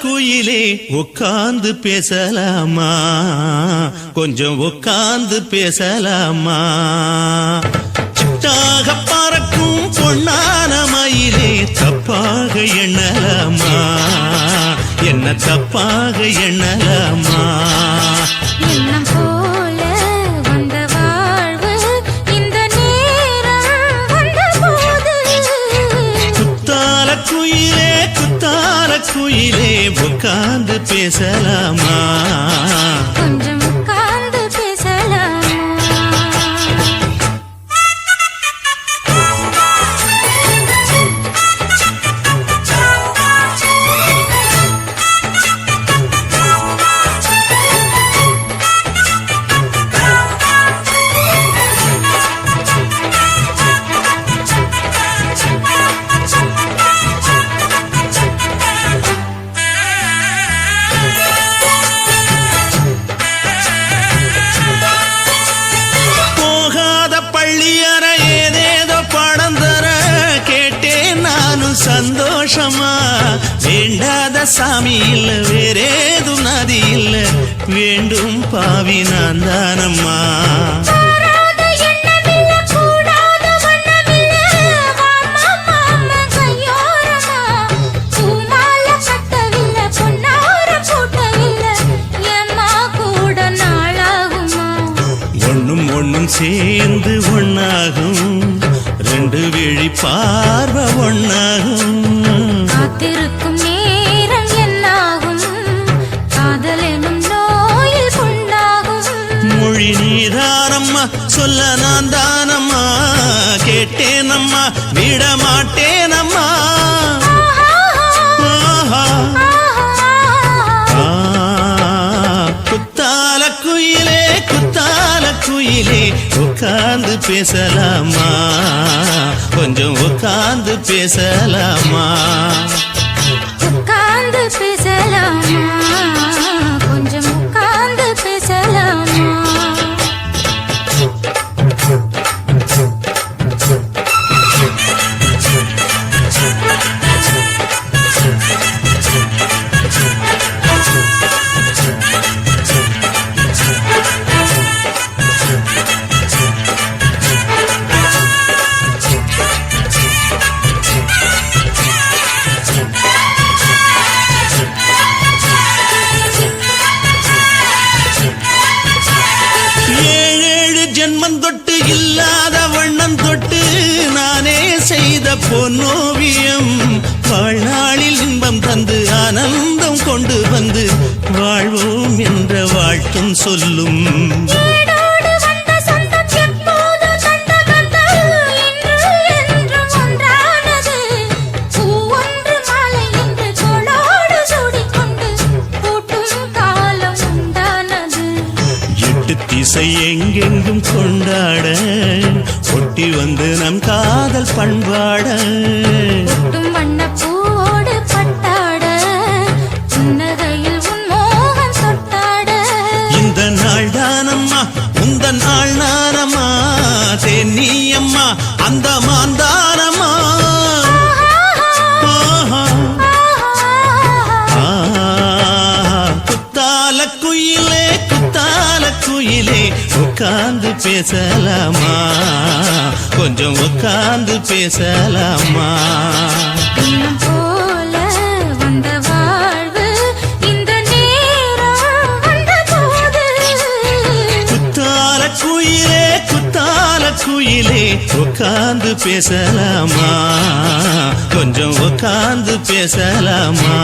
குயிலே உட்கார்ந்து பேசலாமா கொஞ்சம் உட்கார்ந்து பேசலாமா சிட்டாக பறக்கும் பொன்னான மயிலே தப்பாக எண்ணலாமா என்ன தப்பாக எண்ணலாமா எண்ணம் போல வந்த வாழ்வு இந்த நேரம் வந்த போது குத்தால குயிலே உட்கார்ந்து பேசலாமா கொஞ்சம் உட்கார்ந்து பேசலாமா சந்தோஷமா வேண்டாத சாமி இல்ல வேறேதும் நதி இல்ல வேண்டும் பாவி நான் தானம்மா ஒண்ணும் சேர்ந்து ஒன்னாகும் ரெண்டு விழி பார்வை ஒன்னாகும் காத்திருக்கும் நேரம் என்னாகும் காதல் எனும் நோயில் புண்ணாகும் மொழி நீதானம்மா சொல்ல நான் தானம்மா கேட்டேனம்மா விட மாட்டேனம்மா குயிலே உட்கார்ந்து பேசலாமா கொஞ்சம் உட்கார்ந்து பேசலாமா உட்கார்ந்து பேசலாமா கொஞ்சம் உட்கார்ந்து பேசலாமா ஜென்மம் தொட்டு இல்லாத வண்ணம் தொட்டு நானே செய்த பொன்னோவியம் வாழ்நாளில் இன்பம் தந்து ஆனந்தம் கொண்டு வந்து வாழ்வோம் என்ற வாழ்த்தும் சொல்லும் திசை எங்கெங்கும் கொண்டாட ஒட்டி வந்து நம் காதல் பண்பாட வண்ண பூவோடு பட்டாட புன்னகையில் உன் மோகம் தொட்டாட இந்த நாள் தானம்மா உந்த நாள் நானம்மா தேனி அம்மா அந்த மாந்தானம்மா குயிலே உட்கார்ந்து பேசலாமா கொஞ்சம் உட்கார்ந்து பேசலாமா எண்ணம் போல வந்த வாழ்வு இந்த நேரம் வந்த போது குத்தால குயிலே உட்கார்ந்து பேசலாமா கொஞ்சம் உட்கார்ந்து பேசலாமா